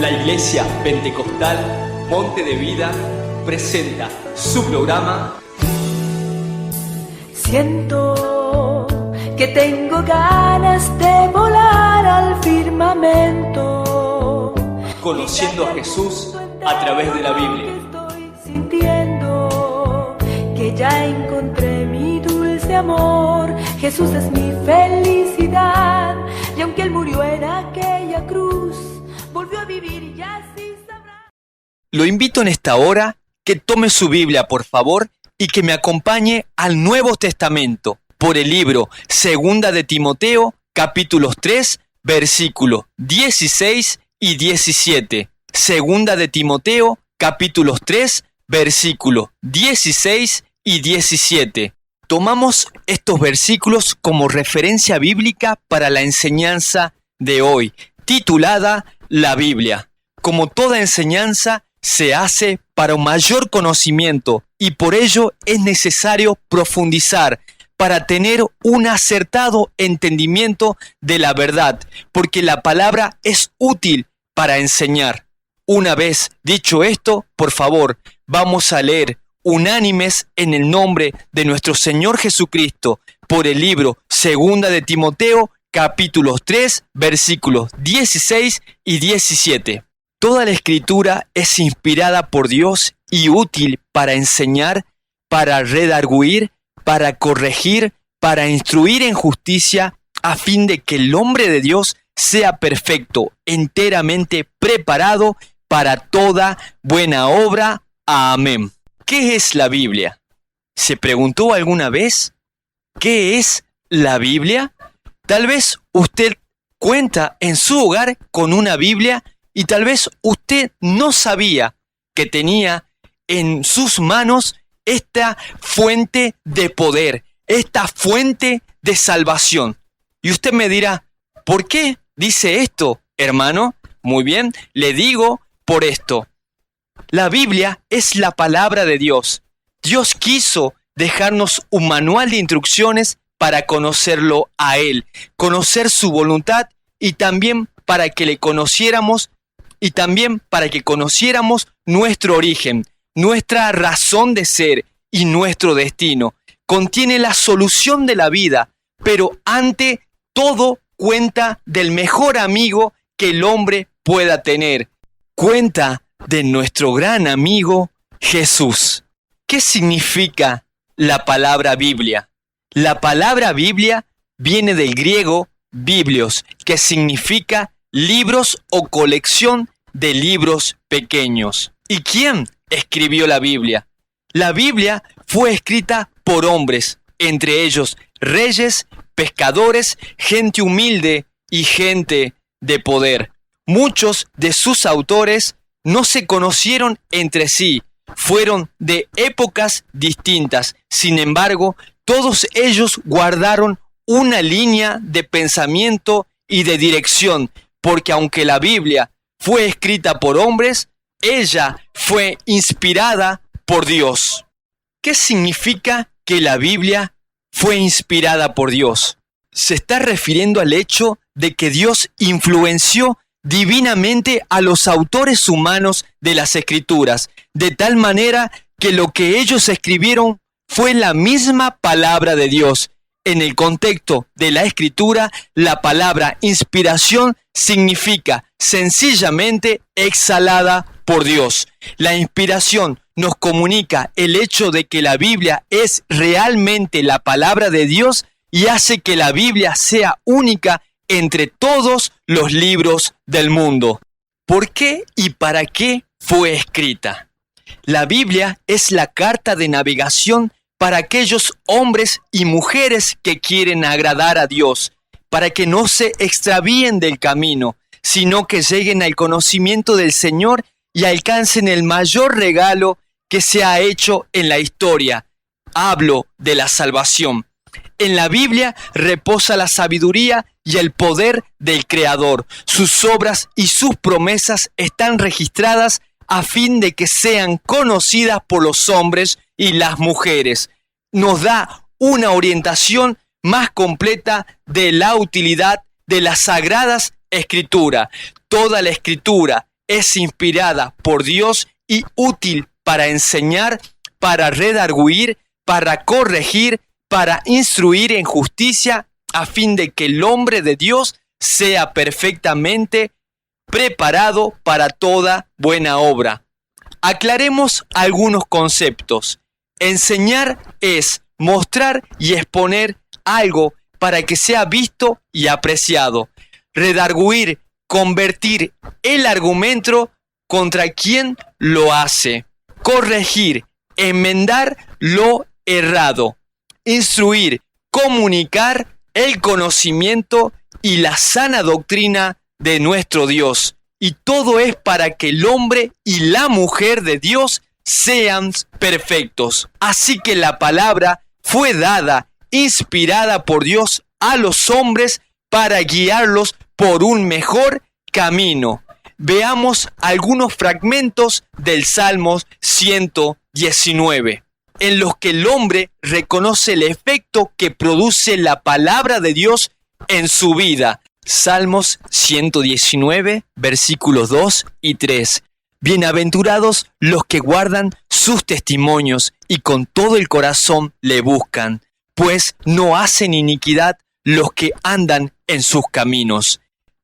La Iglesia Pentecostal Monte de Vida presenta su programa Siento que tengo ganas de volar al firmamento, Conociendo a Jesús a través de la Biblia. Estoy sintiendo que ya encontré mi dulce amor. Jesús es mi felicidad, y aunque Él murió en aquella cruz, volvió a vivir y así sabrá. Lo invito en esta hora que tome su Biblia, por favor, y que me acompañe al Nuevo Testamento por el libro Segunda de Timoteo, capítulos 3, versículos 16 y 17. Segunda de Timoteo, capítulos 3, versículos 16 y 17. Tomamos estos versículos como referencia bíblica para la enseñanza de hoy, titulada La Biblia. Como toda enseñanza, se hace para un mayor conocimiento y por ello es necesario profundizar para tener un acertado entendimiento de la verdad, porque la palabra es útil para enseñar. Una vez dicho esto, por favor, vamos a leer unánimes en el nombre de nuestro Señor Jesucristo por el libro Segunda de Timoteo, capítulos 3, versículos 16 y 17. Toda la Escritura es inspirada por Dios y útil para enseñar, para redarguir, para corregir, para instruir en justicia, a fin de que el hombre de Dios sea perfecto, enteramente preparado para toda buena obra. Amén. ¿Qué es la Biblia? ¿Se preguntó alguna vez qué es la Biblia? Tal vez usted cuenta en su hogar con una Biblia y tal vez usted no sabía que tenía en sus manos esta fuente de poder, esta fuente de salvación. Y usted me dirá, ¿por qué dice esto, hermano? Muy bien, le digo por esto. La Biblia es la palabra de Dios. Dios quiso dejarnos un manual de instrucciones para conocerlo a Él, conocer su voluntad y también para que le conociéramos y también para que conociéramos nuestro origen, nuestra razón de ser y nuestro destino. Contiene la solución de la vida, pero ante todo cuenta del mejor amigo que el hombre pueda tener. Cuenta de nuestro gran amigo Jesús. ¿Qué significa la palabra Biblia? La palabra Biblia viene del griego biblios, que significa libros o colección de libros pequeños. ¿Y quién escribió la Biblia? La Biblia fue escrita por hombres, entre ellos reyes, pescadores, gente humilde y gente de poder. Muchos de sus autores no se conocieron entre sí, fueron de épocas distintas. Sin embargo, todos ellos guardaron una línea de pensamiento y de dirección, porque aunque la Biblia fue escrita por hombres, ella fue inspirada por Dios. ¿Qué significa que la Biblia fue inspirada por Dios? Se está refiriendo al hecho de que Dios influenció divinamente a los autores humanos de las Escrituras, de tal manera que lo que ellos escribieron fue la misma palabra de Dios. En el contexto de la Escritura, la palabra inspiración significa sencillamente exhalada por Dios. La inspiración nos comunica el hecho de que la Biblia es realmente la palabra de Dios y hace que la Biblia sea única entre todos los libros del mundo. ¿Por qué y para qué fue escrita? La Biblia es la carta de navegación para aquellos hombres y mujeres que quieren agradar a Dios, para que no se extravíen del camino, sino que lleguen al conocimiento del Señor y alcancen el mayor regalo que se ha hecho en la historia. Hablo de la salvación. En la Biblia reposa la sabiduría y el poder del Creador. Sus obras y sus promesas están registradas a fin de que sean conocidas por los hombres y las mujeres. Nos da una orientación más completa de la utilidad de las Sagradas Escrituras. Toda la Escritura es inspirada por Dios y útil para enseñar, para redarguir, para corregir, para instruir en justicia, a fin de que el hombre de Dios sea perfectamente preparado para toda buena obra. Aclaremos algunos conceptos. Enseñar es mostrar y exponer algo para que sea visto y apreciado. Redarguir, convertir el argumento contra quien lo hace. Corregir, enmendar lo errado. Instruir, comunicar el conocimiento y la sana doctrina de nuestro Dios. Y todo es para que el hombre y la mujer de Dios sean perfectos. Así que la palabra fue dada, inspirada por Dios a los hombres para guiarlos por un mejor camino. Veamos algunos fragmentos del Salmo 119, en los que el hombre reconoce el efecto que produce la palabra de Dios en su vida. Salmos 119, versículos 2 y 3. Bienaventurados los que guardan sus testimonios y con todo el corazón le buscan, pues no hacen iniquidad los que andan en sus caminos.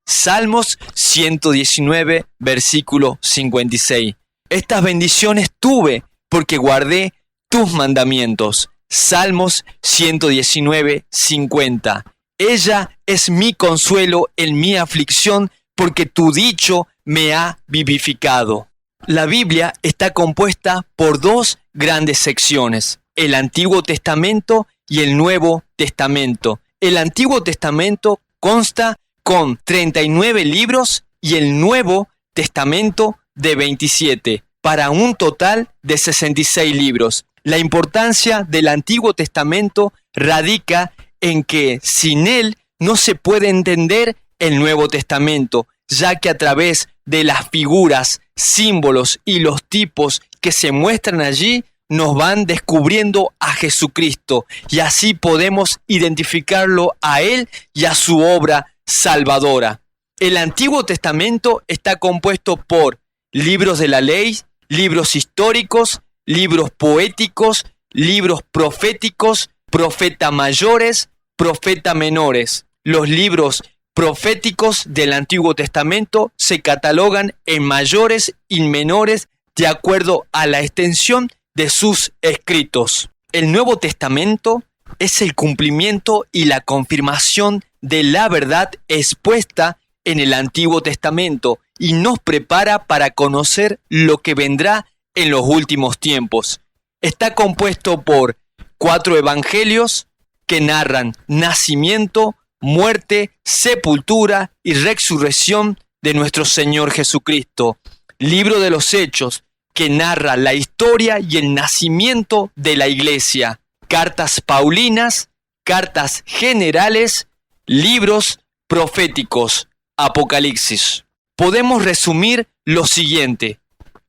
Salmos 119, versículo 56. Estas bendiciones tuve porque guardé tus mandamientos. Salmos 119, 50. Ella es mi consuelo en mi aflicción, porque tu dicho me ha vivificado. La Biblia está compuesta por dos grandes secciones, el Antiguo Testamento y el Nuevo Testamento. El Antiguo Testamento consta con 39 libros y el Nuevo Testamento de 27, para un total de 66 libros. La importancia del Antiguo Testamento radica en que sin él no se puede entender el Nuevo Testamento, ya que a través de las figuras, símbolos y los tipos que se muestran allí, nos van descubriendo a Jesucristo, y así podemos identificarlo a Él y a su obra salvadora. El Antiguo Testamento está compuesto por libros de la ley, libros históricos, libros poéticos, libros proféticos, profetas mayores, profetas menores. Los libros proféticos del Antiguo Testamento se catalogan en mayores y menores de acuerdo a la extensión de sus escritos. El Nuevo Testamento es el cumplimiento y la confirmación de la verdad expuesta en el Antiguo Testamento y nos prepara para conocer lo que vendrá en los últimos tiempos. Está compuesto por 4 evangelios que narran nacimiento, muerte, sepultura y resurrección de nuestro Señor Jesucristo. Libro de los Hechos, que narra la historia y el nacimiento de la iglesia. Cartas paulinas, cartas generales, libros proféticos, Apocalipsis. Podemos resumir lo siguiente: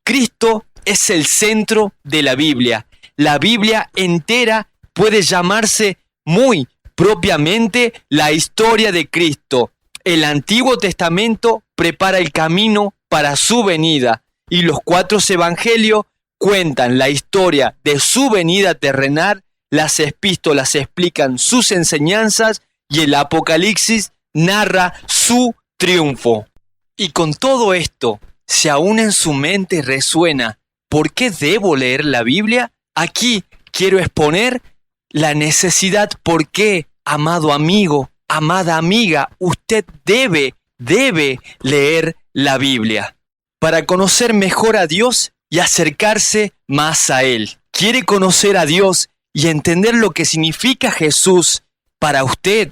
Cristo es el centro de la Biblia. La Biblia entera puede llamarse muy propiamente la historia de Cristo. El Antiguo Testamento prepara el camino para su venida y los 4 evangelios cuentan la historia de su venida terrenal, las epístolas explican sus enseñanzas y el Apocalipsis narra su triunfo. Y con todo esto, si aún en su mente resuena ¿por qué debo leer la Biblia? Aquí quiero exponer la necesidad por qué, amado amigo, amada amiga, usted debe leer la Biblia para conocer mejor a Dios y acercarse más a Él. ¿Quiere conocer a Dios y entender lo que significa Jesús para usted?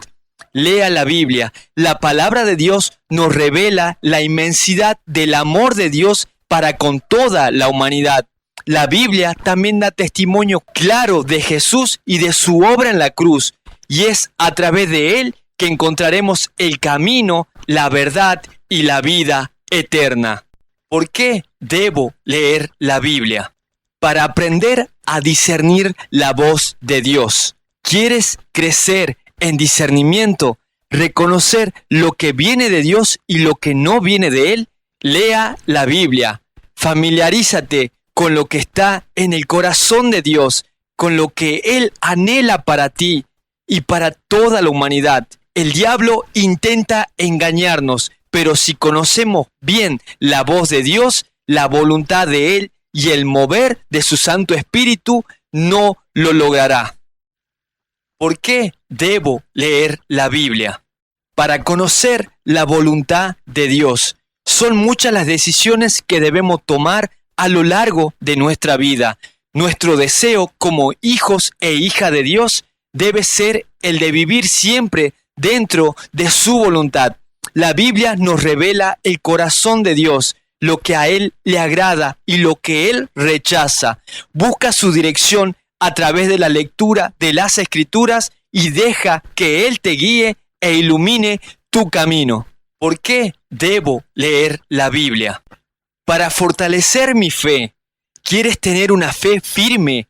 Lea la Biblia. La palabra de Dios nos revela la inmensidad del amor de Dios para con toda la humanidad. La Biblia también da testimonio claro de Jesús y de su obra en la cruz, y es a través de Él que encontraremos el camino, la verdad y la vida eterna. ¿Por qué debo leer la Biblia? Para aprender a discernir la voz de Dios. ¿Quieres crecer en discernimiento? ¿Reconocer lo que viene de Dios y lo que no viene de Él? Lea la Biblia. Familiarízate con lo que está en el corazón de Dios, con lo que Él anhela para ti y para toda la humanidad. El diablo intenta engañarnos, pero si conocemos bien la voz de Dios, la voluntad de Él y el mover de su Santo Espíritu, no lo logrará. ¿Por qué debo leer la Biblia? Para conocer la voluntad de Dios. Son muchas las decisiones que debemos tomar a lo largo de nuestra vida. Nuestro deseo como hijos e hijas de Dios debe ser el de vivir siempre dentro de su voluntad. La Biblia nos revela el corazón de Dios, lo que a Él le agrada y lo que Él rechaza. Busca su dirección a través de la lectura de las Escrituras y deja que Él te guíe e ilumine tu camino. ¿Por qué debo leer la Biblia? Para fortalecer mi fe. ¿Quieres tener una fe firme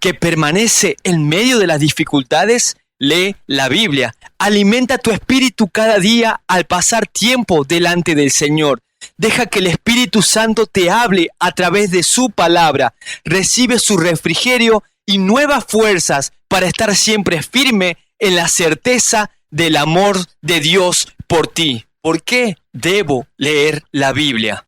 que permanece en medio de las dificultades? Lee la Biblia. Alimenta tu espíritu cada día al pasar tiempo delante del Señor. Deja que el Espíritu Santo te hable a través de su palabra. Recibe su refrigerio y nuevas fuerzas para estar siempre firme en la certeza del amor de Dios por ti. ¿Por qué debo leer la Biblia?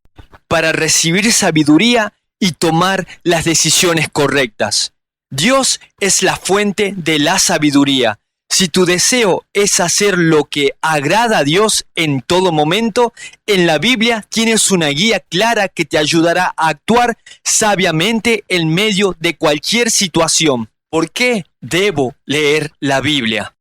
Para recibir sabiduría y tomar las decisiones correctas. Dios es la fuente de la sabiduría. Si tu deseo es hacer lo que agrada a Dios en todo momento, en la Biblia tienes una guía clara que te ayudará a actuar sabiamente en medio de cualquier situación. ¿Por qué debo leer la Biblia?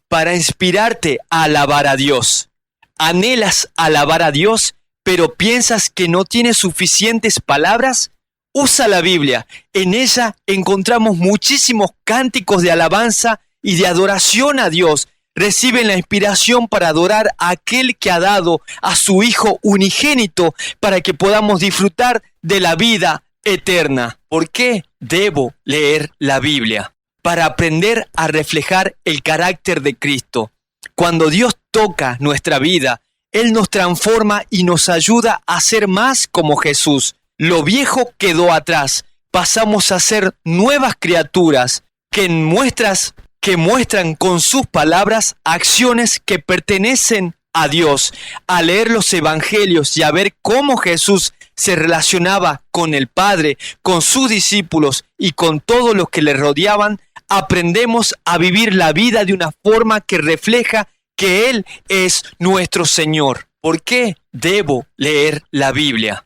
Para inspirarte a alabar a Dios. ¿Anhelas alabar a Dios, pero piensas que no tienes suficientes palabras? Usa la Biblia. En ella encontramos muchísimos cánticos de alabanza y de adoración a Dios. Reciben la inspiración para adorar a aquel que ha dado a su Hijo unigénito para que podamos disfrutar de la vida eterna. ¿Por qué debo leer la Biblia? Para aprender a reflejar el carácter de Cristo. Cuando Dios toca nuestra vida, Él nos transforma y nos ayuda a ser más como Jesús. Lo viejo quedó atrás. Pasamos a ser nuevas criaturas que muestran con sus palabras acciones que pertenecen a Dios. Al leer los evangelios y a ver cómo Jesús se relacionaba con el Padre, con sus discípulos y con todos los que le rodeaban, aprendemos a vivir la vida de una forma que refleja que Él es nuestro Señor. ¿Por qué debo leer la Biblia?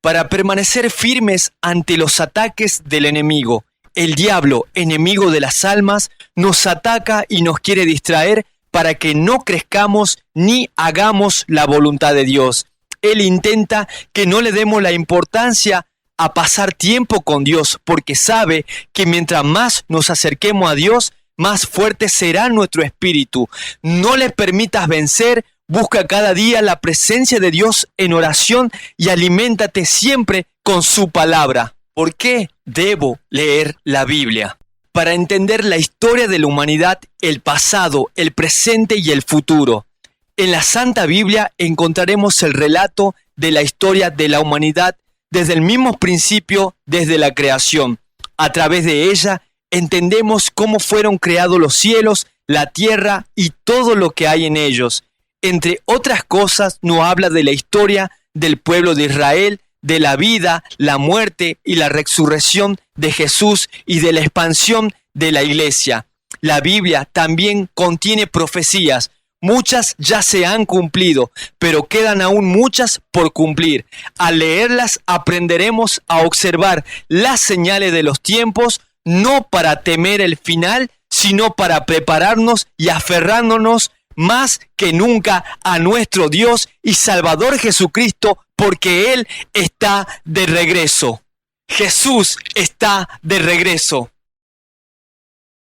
Para permanecer firmes ante los ataques del enemigo. El diablo, enemigo de las almas, nos ataca y nos quiere distraer para que no crezcamos ni hagamos la voluntad de Dios. Él intenta que no le demos la importancia a pasar tiempo con Dios, porque sabe que mientras más nos acerquemos a Dios, más fuerte será nuestro espíritu. No le permitas vencer. Busca cada día la presencia de Dios en oración y aliméntate siempre con su palabra. ¿Por qué debo leer la Biblia? Para entender la historia de la humanidad, el pasado, el presente y el futuro. En la Santa Biblia encontraremos el relato de la historia de la humanidad desde el mismo principio, desde la creación. A través de ella entendemos cómo fueron creados los cielos, la tierra y todo lo que hay en ellos. Entre otras cosas, nos habla de la historia del pueblo de Israel, de la vida, la muerte y la resurrección de Jesús y de la expansión de la iglesia. La Biblia también contiene profecías. Muchas ya se han cumplido, pero quedan aún muchas por cumplir. Al leerlas aprenderemos a observar las señales de los tiempos, no para temer el final, sino para prepararnos y aferrándonos más que nunca a nuestro Dios y Salvador Jesucristo, porque Él está de regreso. Jesús está de regreso.